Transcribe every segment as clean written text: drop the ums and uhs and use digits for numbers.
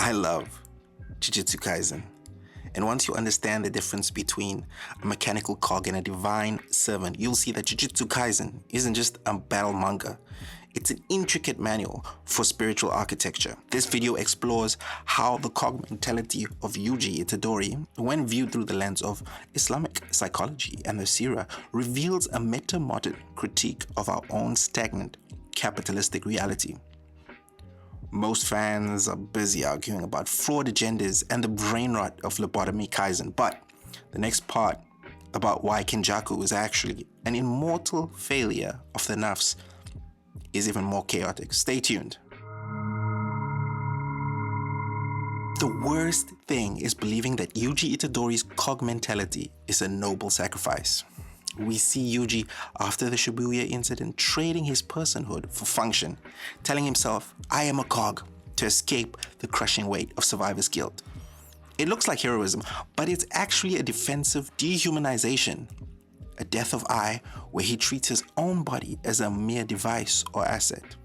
I love Jujutsu Kaisen. And once you understand the difference between a mechanical cog and a divine servant, you'll see that Jujutsu Kaisen isn't just a battle manga. It's an intricate manual for spiritual architecture. This video explores how the cog mentality of Yuji Itadori, when viewed through the lens of Islamic psychology and the Sira, reveals a meta-modern critique of our own stagnant capitalistic reality. Most fans are busy arguing about flawed agendas and the brain rot of Lobotomy Kaisen, but the next part about why Kenjaku is actually an immortal failure of the nafs is even more chaotic. Stay tuned. The worst thing is believing that Yuji Itadori's cog mentality is a noble sacrifice. We see Yuji after the Shibuya incident trading his personhood for function, telling himself, I am a cog, to escape the crushing weight of survivor's guilt. It looks like heroism, but it's actually a defensive dehumanization, a death of I, where he treats his own body as a mere device or asset.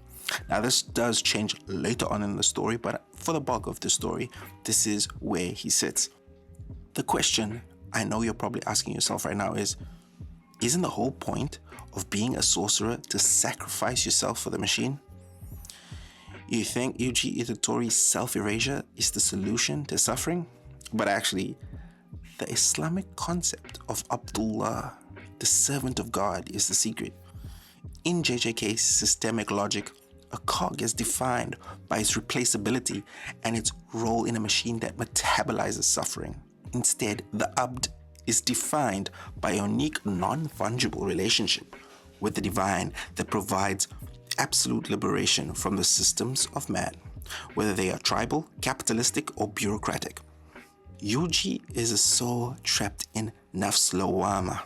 Now this does change later on in the story, but for the bulk of the story, this is where he sits. The question I know you're probably asking yourself right now is, isn't the whole point of being a sorcerer to sacrifice yourself for the machine? You think Yuji Itadori's self-erasure is the solution to suffering? But actually, the Islamic concept of Abdullah, the servant of God, is the secret. In JJK's systemic logic, a cog is defined by its replaceability and its role in a machine that metabolizes suffering. Instead, the Abd is defined by a unique, non-fungible relationship with the divine that provides absolute liberation from the systems of man, whether they are tribal, capitalistic, or bureaucratic. Yuji is a soul trapped in nafs lawama,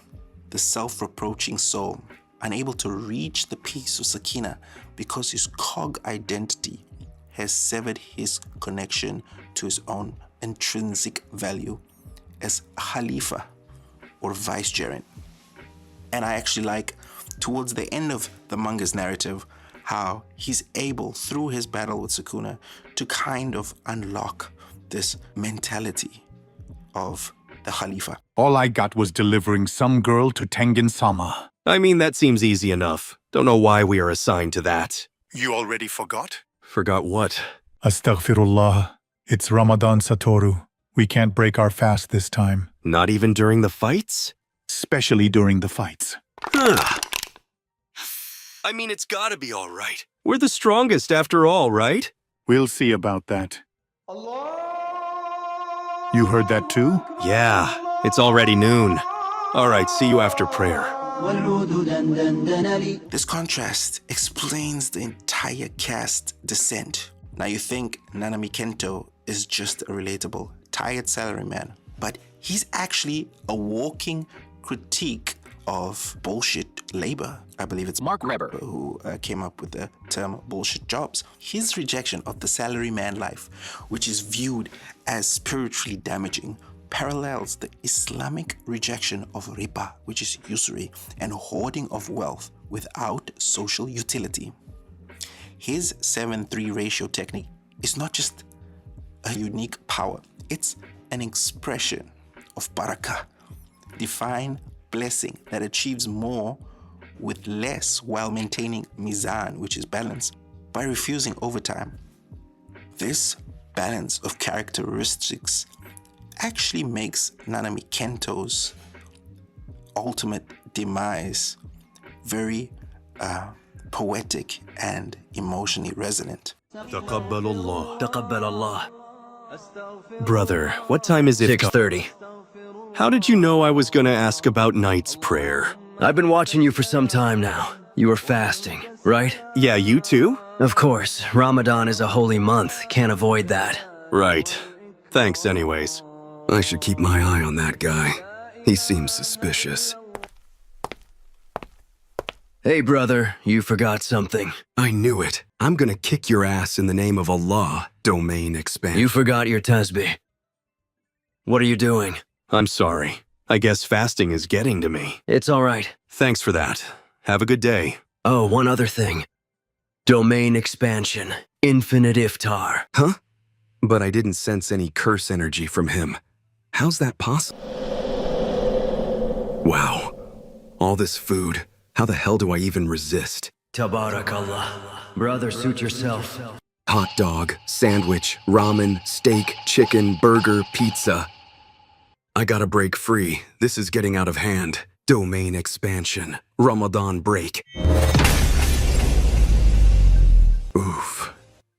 the self-reproaching soul, unable to reach the peace of Sakina because his cog identity has severed his connection to his own intrinsic value as Khalifa or vicegerent. And I actually like, towards the end of the manga's narrative, how he's able, through his battle with Sukuna, to kind of unlock this mentality of the Khalifa. All I got was delivering some girl to Tengen-sama. I mean, that seems easy enough. Don't know why we are assigned to that. You already forgot? Forgot what? Astaghfirullah. It's Ramadan, Satoru. We can't break our fast this time. Not even during the fights? Especially during the fights. I mean, it's gotta be all right. We're the strongest after all, right? We'll see about that. You heard that too? Yeah, it's already noon. All right, see you after prayer. This contrast explains the entire cast descent. Now you think Nanami Kento is just a relatable, tired salaryman, but he's actually a walking critique of bullshit labor. I believe it's Mark Reber who came up with the term bullshit jobs. His rejection of the salaryman life, which is viewed as spiritually damaging, parallels the Islamic rejection of riba, which is usury, and hoarding of wealth without social utility. His 7:3 ratio technique is not just a unique power, it's an expression of barakah, divine blessing that achieves more with less while maintaining mizan, which is balance, by refusing overtime. This balance of characteristics actually makes Nanami Kento's ultimate demise very poetic and emotionally resonant. Taqabbalallah. Taqabbalallah. Brother, what time is it? 6:30. How did you know I was gonna ask about night's prayer? I've been watching you for some time now. You were fasting, right? Yeah, you too? Of course. Ramadan is a holy month. Can't avoid that. Right. Thanks anyways. I should keep my eye on that guy. He seems suspicious. Hey, brother, you forgot something. I knew it. I'm gonna kick your ass in the name of Allah, domain expand. You forgot your tasbih. What are you doing? I'm sorry. I guess fasting is getting to me. It's all right. Thanks for that. Have a good day. Oh, one other thing. Domain expansion. Infinite iftar. Huh? but I didn't sense any curse energy from him. How's that possible? Wow. All this food. How the hell do I even resist? Tabarakallah. Brother, suit yourself. Hot dog, sandwich, ramen, steak, chicken, burger, pizza. I gotta break free. This is getting out of hand. Domain expansion. Ramadan break. Oof.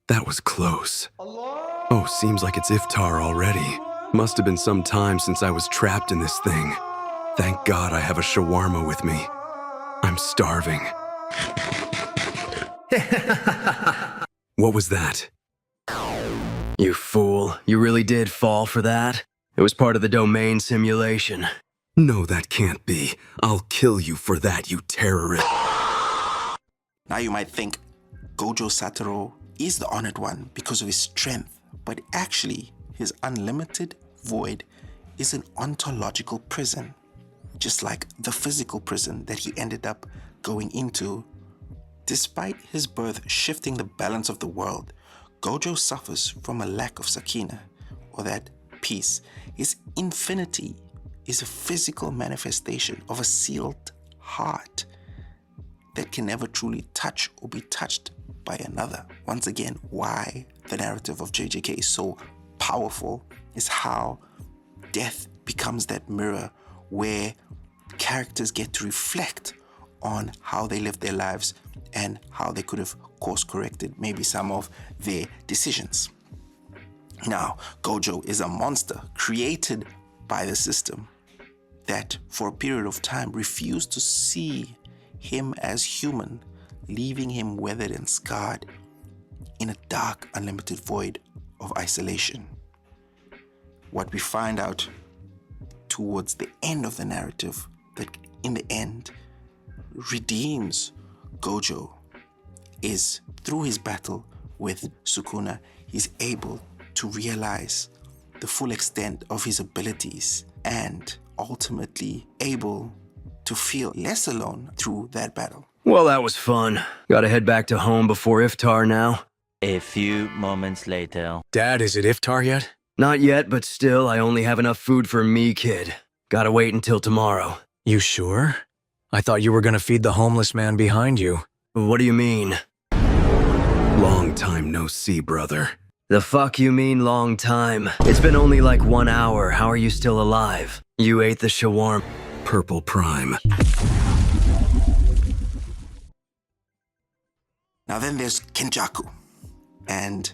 That was close. Oh, seems like it's iftar already. Must have been some time since I was trapped in this thing. Thank God I have a shawarma with me. I'm starving. What was that? You fool. You really did fall for that? It was part of the domain simulation. No, that can't be. I'll kill you for that, you terrorist. Now you might think Gojo Satoru is the honored one because of his strength, but actually his unlimited void is an ontological prison. Just like the physical prison that he ended up going into. Despite his birth shifting the balance of the world, Gojo suffers from a lack of sakina, or that peace. His infinity is a physical manifestation of a sealed heart that can never truly touch or be touched by another. Once again, why the narrative of JJK is so powerful is how death becomes that mirror where characters get to reflect on how they lived their lives and how they could have course-corrected maybe some of their decisions. Now, Gojo is a monster created by the system that for a period of time refused to see him as human, leaving him weathered and scarred in a dark, unlimited void of isolation. What we find out towards the end of the narrative, that in the end redeems Gojo, is through his battle with Sukuna, he's able to realize the full extent of his abilities and ultimately able to feel less alone through that battle. Well, that was fun. Gotta head back to home before iftar now. A few moments later. Dad, is it iftar yet? Not yet, but still, I only have enough food for me, kid. Gotta wait until tomorrow. You sure? I thought you were gonna feed the homeless man behind you. What do you mean? Long time no see, brother. The fuck you mean long time? It's been only like 1 hour. How are you still alive? You ate the shawarma. Purple Prime. Now then there's Kenjaku, and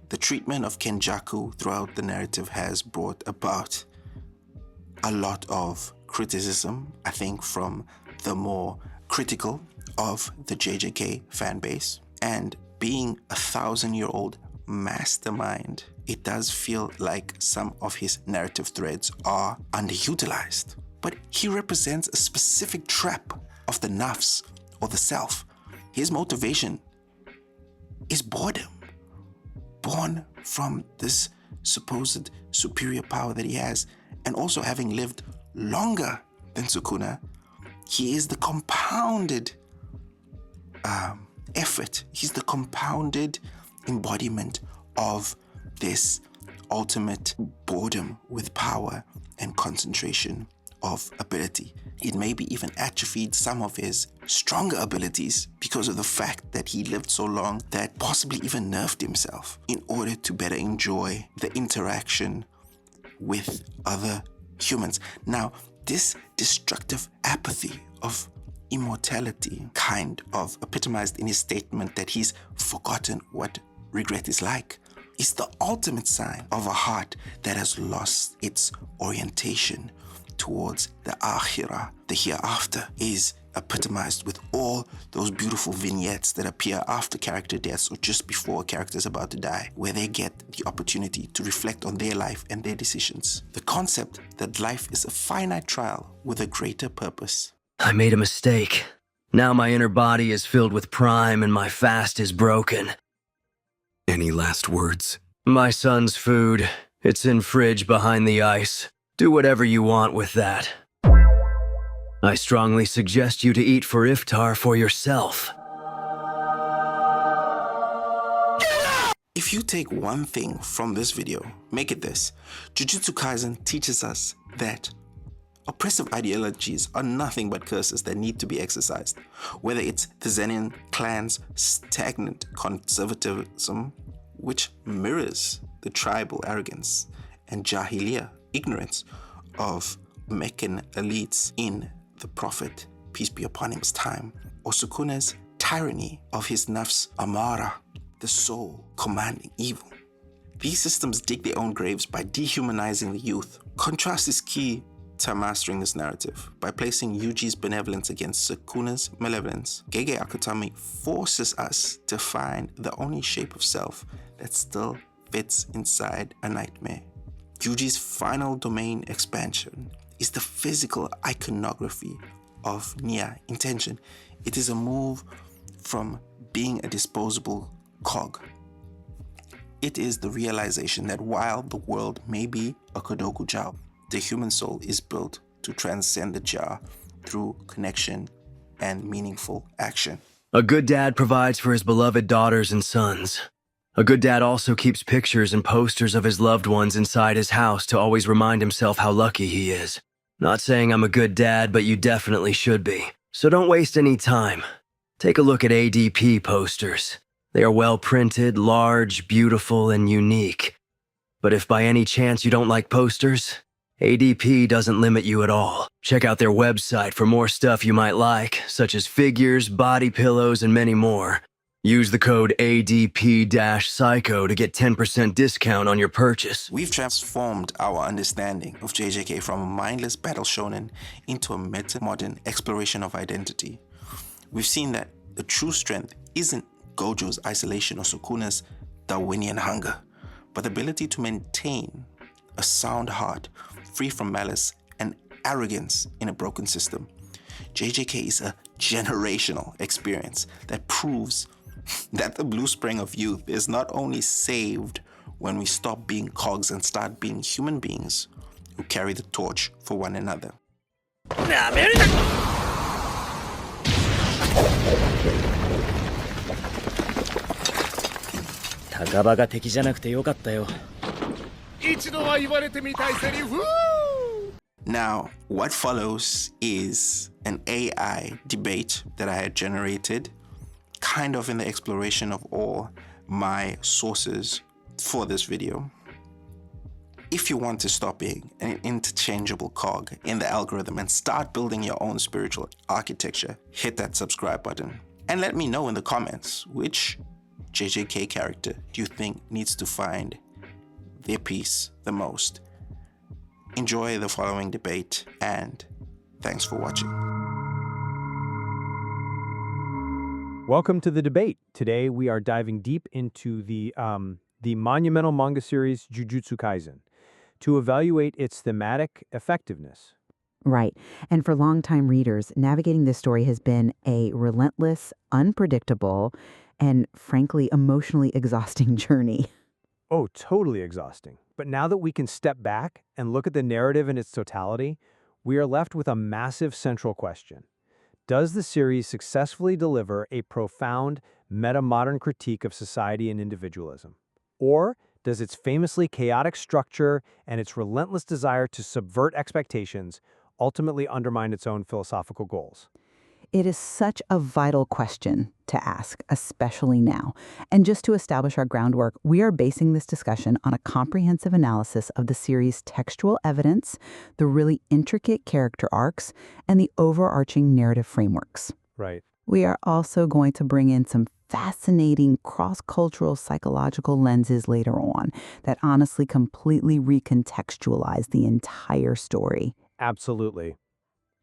the treatment of Kenjaku throughout the narrative has brought about a lot of criticism, I think, from the more critical of the JJK fan base. And being a 1,000-year-old mastermind, it does feel like some of his narrative threads are underutilized. But he represents a specific trap of the nafs, or the self. His motivation is boredom, born from this supposed superior power that he has, and also having lived longer than Sukuna, he is the compounded effort. He's the compounded embodiment of this ultimate boredom with power and concentration of ability. It maybe even atrophied some of his stronger abilities because of the fact that he lived so long that possibly even nerfed himself in order to better enjoy the interaction with other humans. Now, this destructive apathy of immortality, kind of epitomized in his statement that he's forgotten what regret is like, is the ultimate sign of a heart that has lost its orientation towards the akhirah. The hereafter is epitomized with all those beautiful vignettes that appear after character deaths or just before a character is about to die, where they get the opportunity to reflect on their life and their decisions. The concept that life is a finite trial with a greater purpose. I made a mistake. Now my inner body is filled with prime and my fast is broken. Any last words? My son's food. It's in fridge behind the ice. Do whatever you want with that. I strongly suggest you to eat for iftar for yourself. If you take one thing from this video, make it this. Jujutsu Kaisen teaches us that oppressive ideologies are nothing but curses that need to be exorcised. Whether it's the Zenin clan's stagnant conservatism, which mirrors the tribal arrogance and Jahiliya ignorance of Meccan elites in the Prophet, peace be upon him's time, or Sukuna's tyranny of his nafs amara, the soul commanding evil. These systems dig their own graves by dehumanizing the youth. Contrast is key to mastering this narrative. By placing Yuji's benevolence against Sukuna's malevolence, Gege Akutami forces us to find the only shape of self that still fits inside a nightmare. Yuji's final domain expansion is the physical iconography of Nia intention. It is a move from being a disposable cog. It is the realization that while the world may be a Kodoku jar, the human soul is built to transcend the jar through connection and meaningful action. A good dad provides for his beloved daughters and sons. A good dad also keeps pictures and posters of his loved ones inside his house to always remind himself how lucky he is. Not saying I'm a good dad, but you definitely should be. So don't waste any time. Take a look at ADP posters. They are well printed, large, beautiful, and unique. But if by any chance you don't like posters, ADP doesn't limit you at all. Check out their website for more stuff you might like, such as figures, body pillows, and many more. Use the code ADP-PSYCHO to get 10% discount on your purchase. We've transformed our understanding of JJK from a mindless battle shonen into a meta-modern exploration of identity. We've seen that the true strength isn't Gojo's isolation or Sukuna's Darwinian hunger, but the ability to maintain a sound heart free from malice and arrogance in a broken system. JJK is a generational experience that proves that the blue spring of youth is not only saved when we stop being cogs and start being human beings who carry the torch for one another. 高場が敵じゃなくてよかったよ。 Now, what follows is an AI debate that I had generated, kind of in the exploration of all my sources for this video. If you want to stop being an interchangeable cog in the algorithm and start building your own spiritual architecture, hit that subscribe button. And let me know in the comments, which JJK character do you think needs to find their peace the most? Enjoy the following debate, and thanks for watching. Welcome to the debate. Today we are diving deep into the monumental manga series Jujutsu Kaisen to evaluate its thematic effectiveness. Right. And for longtime readers, navigating this story has been a relentless, unpredictable, and frankly, emotionally exhausting journey. Oh, totally exhausting. But now that we can step back and look at the narrative in its totality, we are left with a massive central question. Does the series successfully deliver a profound, meta-modern critique of society and individualism? Or does its famously chaotic structure and its relentless desire to subvert expectations ultimately undermine its own philosophical goals? It is such a vital question to ask, especially now. And just to establish our groundwork, we are basing this discussion on a comprehensive analysis of the series' textual evidence, the really intricate character arcs, and the overarching narrative frameworks. Right. We are also going to bring in some fascinating cross-cultural psychological lenses later on that honestly completely recontextualize the entire story. Absolutely.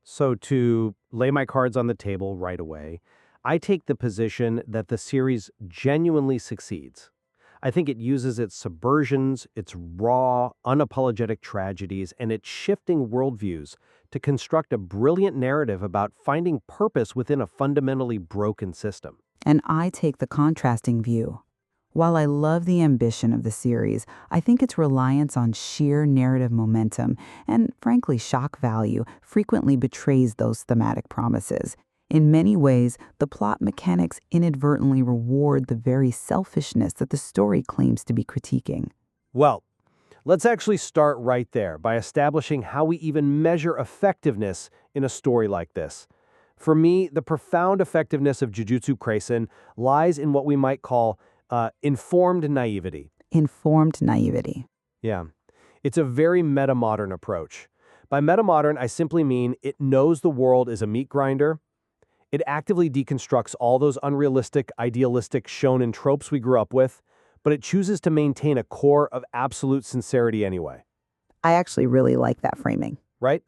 So to lay my cards on the table right away, I take the position that the series genuinely succeeds. I think it uses its subversions, its raw, unapologetic tragedies, and its shifting worldviews to construct a brilliant narrative about finding purpose within a fundamentally broken system. And I take the contrasting view. While I love the ambition of the series, I think its reliance on sheer narrative momentum and, frankly, shock value frequently betrays those thematic promises. In many ways, the plot mechanics inadvertently reward the very selfishness that the story claims to be critiquing. Well, let's actually start right there by establishing how we even measure effectiveness in a story like this. For me, the profound effectiveness of Jujutsu Kaisen lies in what we might call informed naivety. Informed naivety. Yeah. It's a very meta-modern approach. By meta-modern, I simply mean it knows the world is a meat grinder. It actively deconstructs all those unrealistic, idealistic shonen tropes we grew up with, but it chooses to maintain a core of absolute sincerity anyway. I actually really like that framing. Right?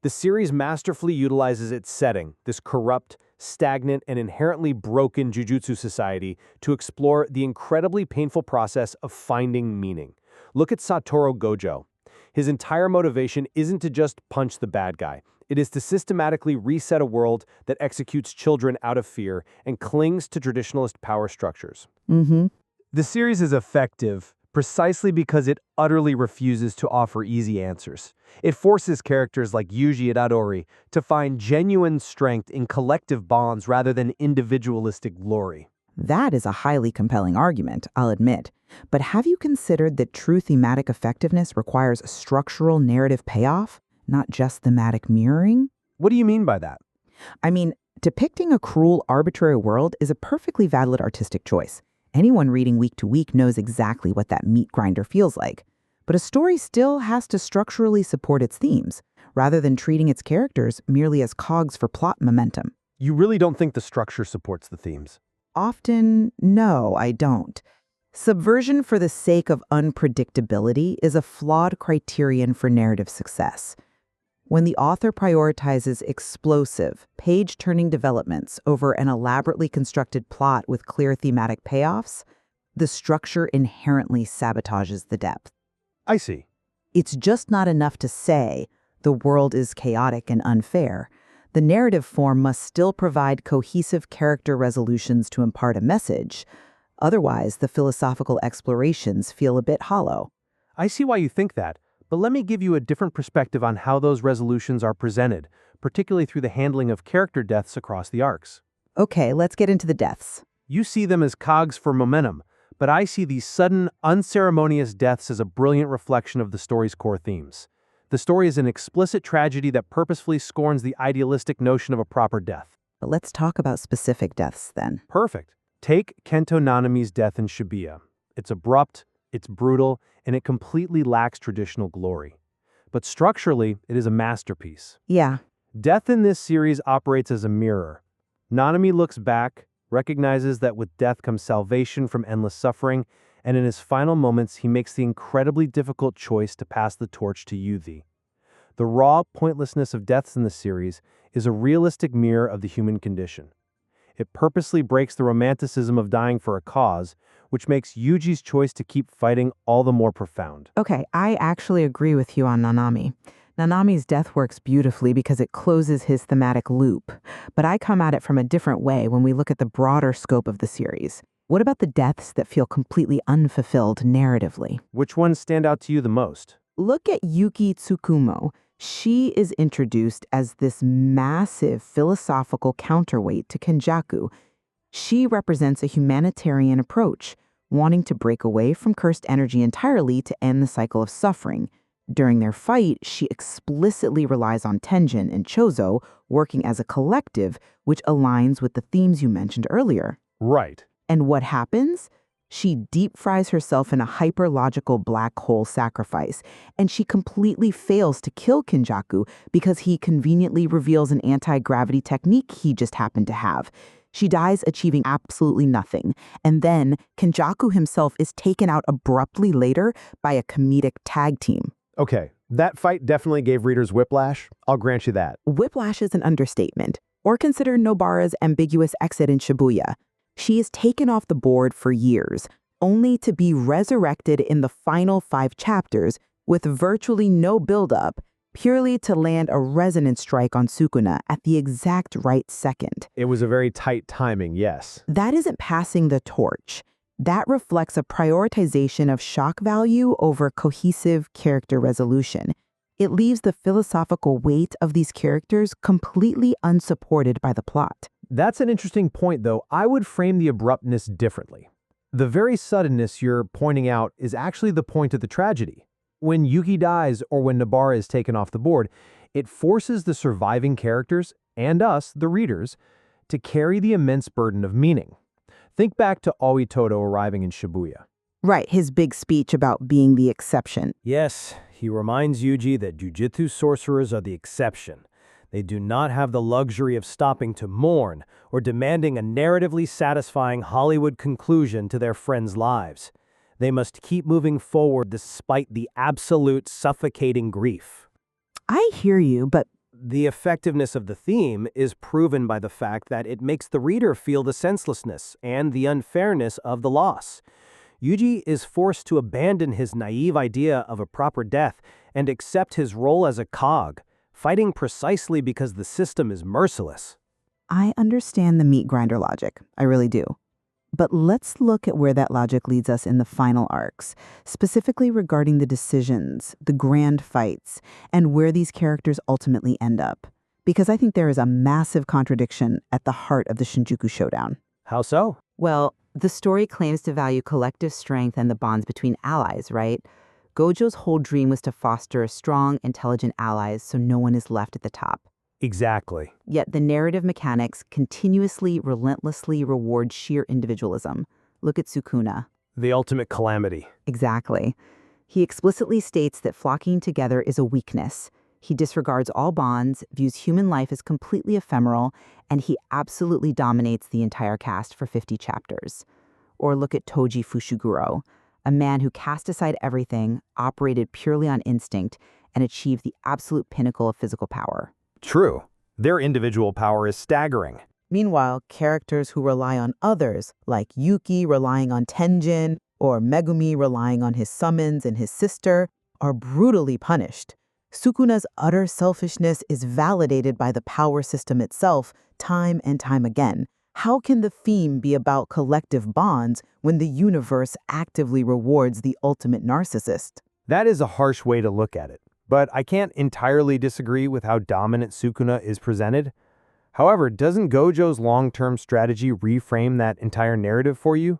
The series masterfully utilizes its setting, this corrupt, stagnant, and inherently broken jujutsu society, to explore the incredibly painful process of finding meaning. Look at Satoru Gojo. His entire motivation isn't to just punch the bad guy. It is to systematically reset a world that executes children out of fear and clings to traditionalist power structures. The series is effective precisely because it utterly refuses to offer easy answers. It forces characters like Yuji Itadori to find genuine strength in collective bonds rather than individualistic glory. That is a highly compelling argument, I'll admit. But have you considered that true thematic effectiveness requires a structural narrative payoff, not just thematic mirroring? What do you mean by that? I mean, depicting a cruel, arbitrary world is a perfectly valid artistic choice. Anyone reading week to week knows exactly what that meat grinder feels like. But a story still has to structurally support its themes, rather than treating its characters merely as cogs for plot momentum. You really don't think the structure supports the themes? Often, no, I don't. Subversion for the sake of unpredictability is a flawed criterion for narrative success. When the author prioritizes explosive, page-turning developments over an elaborately constructed plot with clear thematic payoffs, the structure inherently sabotages the depth. I see. It's just not enough to say the world is chaotic and unfair. The narrative form must still provide cohesive character resolutions to impart a message. Otherwise, the philosophical explorations feel a bit hollow. I see why you think that, but let me give you a different perspective on how those resolutions are presented, particularly through the handling of character deaths across the arcs. Okay, let's get into the deaths. You see them as cogs for momentum, but I see these sudden, unceremonious deaths as a brilliant reflection of the story's core themes. The story is an explicit tragedy that purposefully scorns the idealistic notion of a proper death. But let's talk about specific deaths then. Perfect. Take Kento Nanami's death in Shibuya. It's abrupt, it's brutal, and it completely lacks traditional glory. But structurally, it is a masterpiece. Yeah. Death in this series operates as a mirror. Nanami looks back, recognizes that with death comes salvation from endless suffering, and in his final moments, he makes the incredibly difficult choice to pass the torch to Yuzi. The raw pointlessness of deaths in the series is a realistic mirror of the human condition. It purposely breaks the romanticism of dying for a cause, which makes Yuji's choice to keep fighting all the more profound. Okay, I actually agree with you on Nanami. Nanami's death works beautifully because it closes his thematic loop, but I come at it from a different way when we look at the broader scope of the series. What about the deaths that feel completely unfulfilled narratively? Which ones stand out to you the most? Look at Yuki Tsukumo. She is introduced as this massive philosophical counterweight to Kenjaku. She represents a humanitarian approach, wanting to break away from cursed energy entirely to end the cycle of suffering. During their fight, she explicitly relies on Tenjin and Chozo working as a collective, which aligns with the themes you mentioned earlier. Right. And what happens? She deep fries herself in a hyper-logical black hole sacrifice, and she completely fails to kill Kenjaku because he conveniently reveals an anti-gravity technique he just happened to have. She dies achieving absolutely nothing, and then Kenjaku himself is taken out abruptly later by a comedic tag team. Okay, that fight definitely gave readers whiplash. I'll grant you that. Whiplash is an understatement. Or consider Nobara's ambiguous exit in Shibuya. She is taken off the board for years, only to be resurrected in the final 5 chapters with virtually no buildup, purely to land a resonance strike on Sukuna at the exact right second. It was a very tight timing, yes. That isn't passing the torch. That reflects a prioritization of shock value over cohesive character resolution. It leaves the philosophical weight of these characters completely unsupported by the plot. That's an interesting point, though. I would frame the abruptness differently. The very suddenness you're pointing out is actually the point of the tragedy. When Yuki dies or when Nobara is taken off the board, it forces the surviving characters, and us, the readers, to carry the immense burden of meaning. Think back to Aoi Todo arriving in Shibuya. Right, his big speech about being the exception. Yes, he reminds Yuji that jujutsu sorcerers are the exception. They do not have the luxury of stopping to mourn or demanding a narratively satisfying Hollywood conclusion to their friends' lives. They must keep moving forward despite the absolute suffocating grief. I hear you, but The effectiveness of the theme is proven by the fact that it makes the reader feel the senselessness and the unfairness of the loss. Yuji is forced to abandon his naive idea of a proper death and accept his role as a cog, fighting precisely because the system is merciless. I understand the meat grinder logic. I really do. But let's look at where that logic leads us in the final arcs, specifically regarding the decisions, the grand fights, and where these characters ultimately end up. Because I think there is a massive contradiction at the heart of the Shinjuku Showdown. How so? Well, the story claims to value collective strength and the bonds between allies, right? Gojo's whole dream was to foster strong, intelligent allies so no one is left at the top. Exactly. Yet the narrative mechanics continuously, relentlessly reward sheer individualism. Look at Sukuna. The ultimate calamity. Exactly. He explicitly states that flocking together is a weakness. He disregards all bonds, views human life as completely ephemeral, and he absolutely dominates the entire cast for 50 chapters. Or look at Toji Fushiguro, a man who cast aside everything, operated purely on instinct, and achieved the absolute pinnacle of physical power. True. Their individual power is staggering. Meanwhile, characters who rely on others, like Yuki relying on Tenjin, or Megumi relying on his summons and his sister, are brutally punished. Sukuna's utter selfishness is validated by the power system itself time and time again. How can the theme be about collective bonds when the universe actively rewards the ultimate narcissist? That is a harsh way to look at it. But I can't entirely disagree with how dominant Sukuna is presented. However, doesn't Gojo's long-term strategy reframe that entire narrative for you?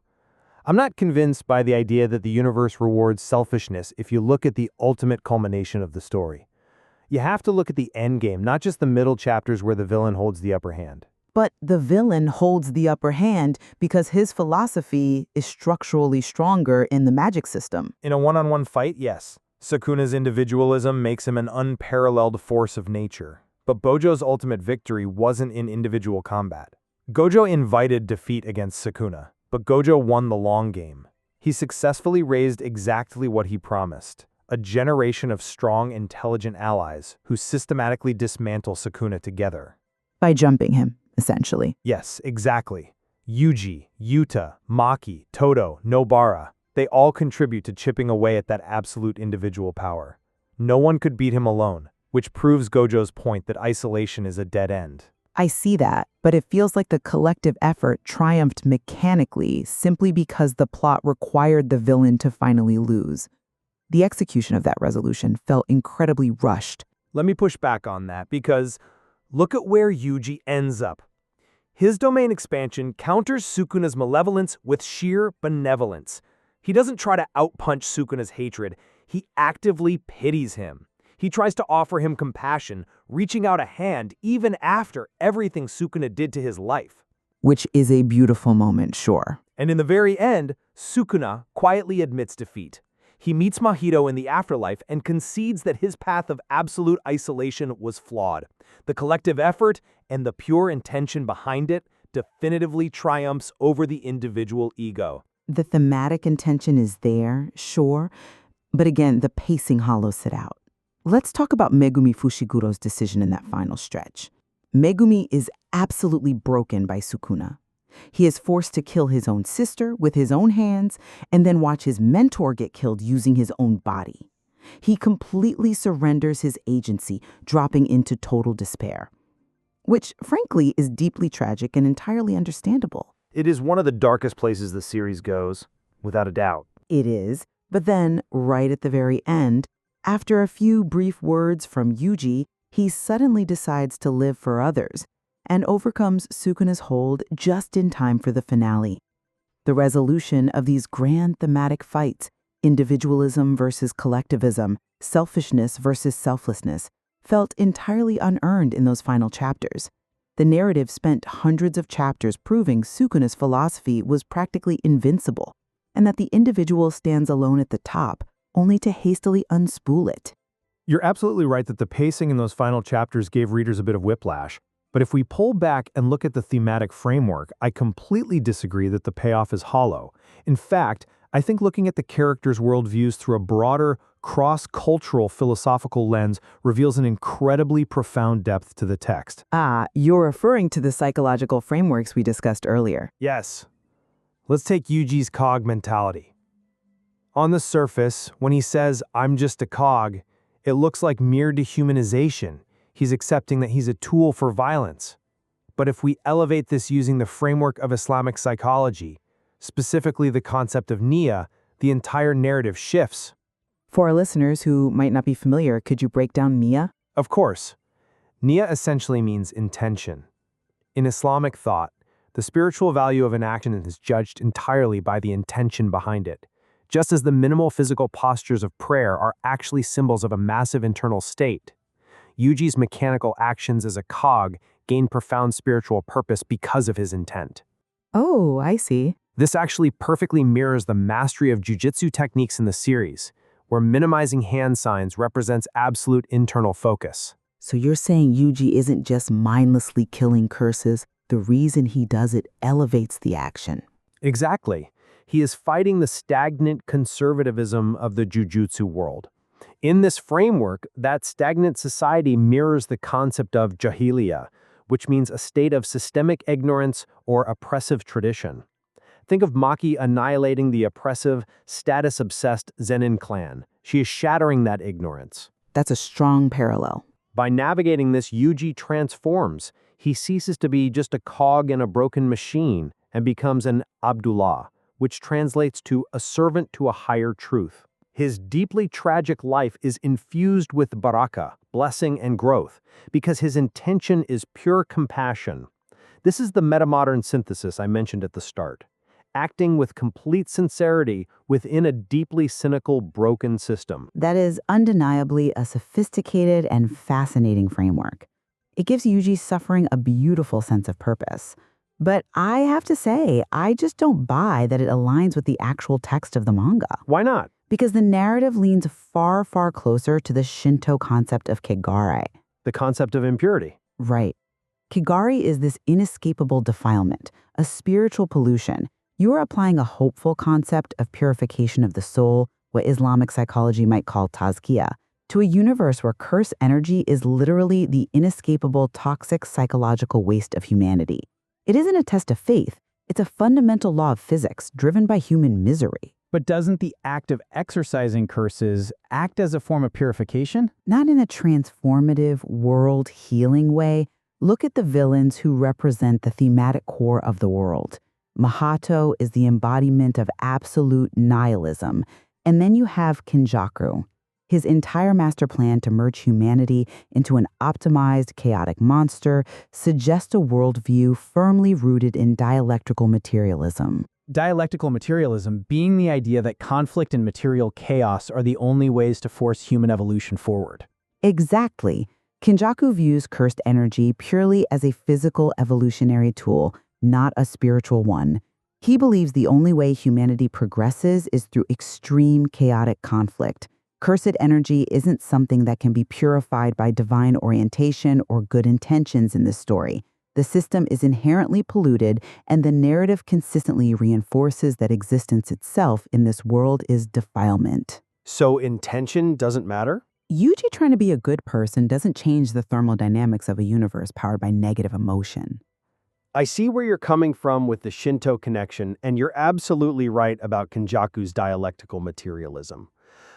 I'm not convinced by the idea that the universe rewards selfishness if you look at the ultimate culmination of the story. You have to look at the endgame, not just the middle chapters where the villain holds the upper hand. But the villain holds the upper hand because his philosophy is structurally stronger in the magic system. In a one-on-one fight, yes. Sukuna's individualism makes him an unparalleled force of nature. But Bojo's ultimate victory wasn't in individual combat. Gojo invited defeat against Sukuna, but Gojo won the long game. He successfully raised exactly what he promised, a generation of strong, intelligent allies who systematically dismantle Sukuna together. By jumping him, essentially. Yes, exactly. Yuji, Yuta, Maki, Todo, Nobara, they all contribute to chipping away at that absolute individual power. No one could beat him alone, which proves Gojo's point that isolation is a dead end. I see that, but it feels like the collective effort triumphed mechanically simply because the plot required the villain to finally lose. The execution of that resolution felt incredibly rushed. Let me push back on that because look at where Yuji ends up. His domain expansion counters Sukuna's malevolence with sheer benevolence. He doesn't try to outpunch Sukuna's hatred, he actively pities him. He tries to offer him compassion, reaching out a hand even after everything Sukuna did to his life. Which is a beautiful moment, sure. And in the very end, Sukuna quietly admits defeat. He meets Mahito in the afterlife and concedes that his path of absolute isolation was flawed. The collective effort and the pure intention behind it definitively triumphs over the individual ego. The thematic intention is there, sure, but again, the pacing hollows it out. Let's talk about Megumi Fushiguro's decision in that final stretch. Megumi is absolutely broken by Sukuna. He is forced to kill his own sister with his own hands and then watch his mentor get killed using his own body. He completely surrenders his agency, dropping into total despair, which frankly is deeply tragic and entirely understandable. It is one of the darkest places the series goes, without a doubt. It is, but then, right at the very end, After a few brief words from Yuji, he suddenly decides to live for others and overcomes Sukuna's hold just in time for the finale. The resolution of these grand thematic fights, individualism versus collectivism, selfishness versus selflessness, felt entirely unearned in those final chapters. The narrative spent hundreds of chapters proving Sukuna's philosophy was practically invincible, and that the individual stands alone at the top, only to hastily unspool it. You're absolutely right that the pacing in those final chapters gave readers a bit of whiplash. But if we pull back and look at the thematic framework, I completely disagree that the payoff is hollow. In fact, I think looking at the characters' worldviews through a broader, cross-cultural philosophical lens reveals an incredibly profound depth to the text. Ah, you're referring to the psychological frameworks we discussed earlier. Yes. Let's take Yuji's cog mentality. On the surface, when he says, "I'm just a cog," it looks like mere dehumanization. He's accepting that he's a tool for violence. But if we elevate this using the framework of Islamic psychology, specifically the concept of Nia, the entire narrative shifts. For our listeners who might not be familiar, could you break down Nia? Of course. Nia essentially means intention. In Islamic thought, the spiritual value of an action is judged entirely by the intention behind it, just as the minimal physical postures of prayer are actually symbols of a massive internal state. Yuji's mechanical actions as a cog gain profound spiritual purpose because of his intent. Oh, I see. This actually perfectly mirrors the mastery of jujutsu techniques in the series, where minimizing hand signs represents absolute internal focus. So you're saying Yuji isn't just mindlessly killing curses, the reason he does it elevates the action. Exactly. He is fighting the stagnant conservatism of the jujutsu world. In this framework, that stagnant society mirrors the concept of jahiliya, which means a state of systemic ignorance or oppressive tradition. Think of Maki annihilating the oppressive, status-obsessed Zenin clan. She is shattering that ignorance. That's a strong parallel. By navigating this, Yuji transforms. He ceases to be just a cog in a broken machine and becomes an Abdullah, which translates to a servant to a higher truth. His deeply tragic life is infused with baraka, blessing and growth, because his intention is pure compassion. This is the metamodern synthesis I mentioned at the start, acting with complete sincerity within a deeply cynical, broken system. That is undeniably a sophisticated and fascinating framework. It gives Yuji's suffering a beautiful sense of purpose. But I have to say, I just don't buy that it aligns with the actual text of the manga. Why not? Because the narrative leans far, far closer to the Shinto concept of kegare. The concept of impurity. Right. Kegare is this inescapable defilement, a spiritual pollution. You are applying a hopeful concept of purification of the soul, what Islamic psychology might call tazkiyah, to a universe where curse energy is literally the inescapable toxic psychological waste of humanity. It isn't a test of faith. It's a fundamental law of physics driven by human misery. But doesn't the act of exorcising curses act as a form of purification? Not in a transformative, world-healing way. Look at the villains who represent the thematic core of the world. Mahato is the embodiment of absolute nihilism. And then you have Kenjaku. His entire master plan to merge humanity into an optimized, chaotic monster suggests a worldview firmly rooted in dialectical materialism. Dialectical materialism being the idea that conflict and material chaos are the only ways to force human evolution forward. Exactly. Kenjaku views cursed energy purely as a physical evolutionary tool, not a spiritual one. He believes the only way humanity progresses is through extreme chaotic conflict. Cursed energy isn't something that can be purified by divine orientation or good intentions in this story. The system is inherently polluted, and the narrative consistently reinforces that existence itself in this world is defilement. So intention doesn't matter? Yuji trying to be a good person doesn't change the thermodynamics of a universe powered by negative emotion. I see where you're coming from with the Shinto connection, and you're absolutely right about Kenjaku's dialectical materialism.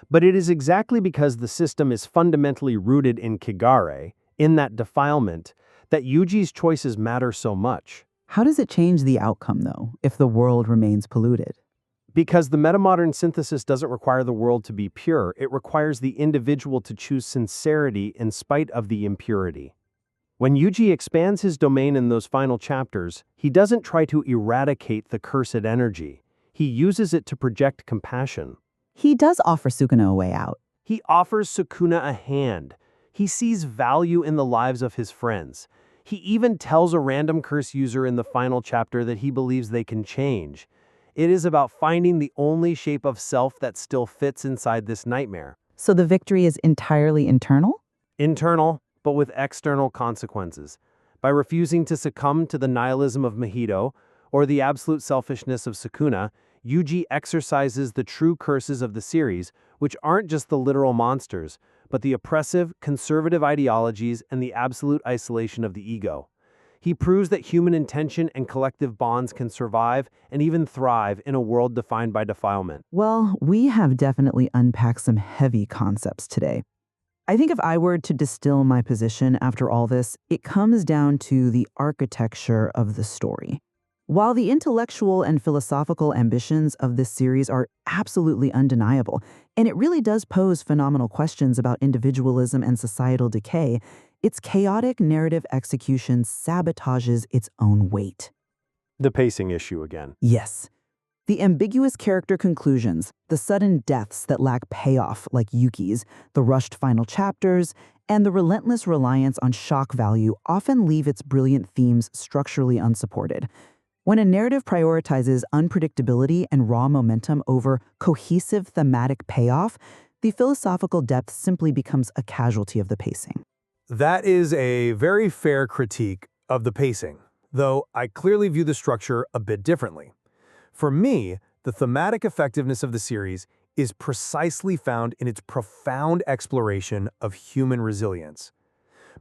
But it is exactly because the system is fundamentally rooted in kegare, in that defilement, that Yuji's choices matter so much. How does it change the outcome, though, if the world remains polluted? Because the metamodern synthesis doesn't require the world to be pure, it requires the individual to choose sincerity in spite of the impurity. When Yuji expands his domain in those final chapters, he doesn't try to eradicate the cursed energy. He uses it to project compassion. He does offer Sukuna a way out. He offers Sukuna a hand. He sees value in the lives of his friends. He even tells a random curse user in the final chapter that he believes they can change. It is about finding the only shape of self that still fits inside this nightmare. So the victory is entirely internal? Internal, but with external consequences. By refusing to succumb to the nihilism of Mahito or the absolute selfishness of Sukuna, Yuji exercises the true curses of the series, which aren't just the literal monsters, but the oppressive, conservative ideologies and the absolute isolation of the ego. He proves that human intention and collective bonds can survive and even thrive in a world defined by defilement. Well, we have definitely unpacked some heavy concepts today. I think if I were to distill my position after all this, it comes down to the architecture of the story. While the intellectual and philosophical ambitions of this series are absolutely undeniable, and it really does pose phenomenal questions about individualism and societal decay, its chaotic narrative execution sabotages its own weight. The pacing issue again. Yes. The ambiguous character conclusions, the sudden deaths that lack payoff like Yuki's, the rushed final chapters, and the relentless reliance on shock value often leave its brilliant themes structurally unsupported. When a narrative prioritizes unpredictability and raw momentum over cohesive thematic payoff, the philosophical depth simply becomes a casualty of the pacing. That is a very fair critique of the pacing, though I clearly view the structure a bit differently. For me, the thematic effectiveness of the series is precisely found in its profound exploration of human resilience.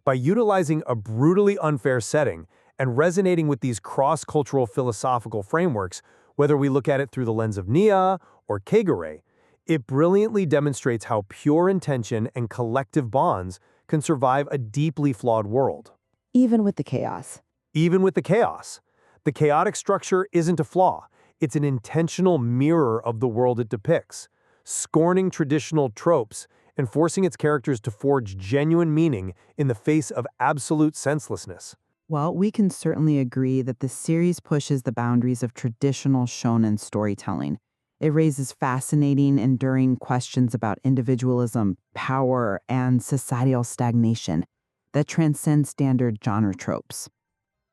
By utilizing a brutally unfair setting and resonating with these cross-cultural philosophical frameworks, whether we look at it through the lens of Nia or Kagure, it brilliantly demonstrates how pure intention and collective bonds can survive a deeply flawed world. Even with the chaos. Even with the chaos. The chaotic structure isn't a flaw. It's an intentional mirror of the world it depicts, scorning traditional tropes and forcing its characters to forge genuine meaning in the face of absolute senselessness. Well, we can certainly agree that the series pushes the boundaries of traditional shonen storytelling. It raises fascinating, enduring questions about individualism, power, and societal stagnation that transcend standard genre tropes.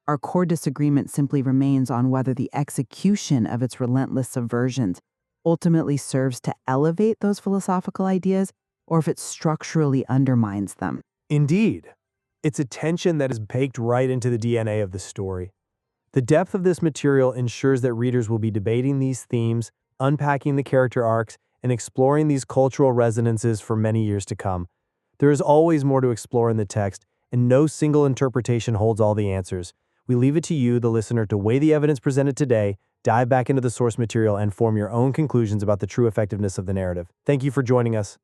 Our core disagreement simply remains on whether the execution of its relentless subversions ultimately serves to elevate those philosophical ideas or if it structurally undermines them. Indeed. It's a tension that is baked right into the DNA of the story. The depth of this material ensures that readers will be debating these themes, unpacking the character arcs, and exploring these cultural resonances for many years to come. There is always more to explore in the text, and no single interpretation holds all the answers. We leave it to you, the listener, to weigh the evidence presented today, dive back into the source material, and form your own conclusions about the true effectiveness of the narrative. Thank you for joining us.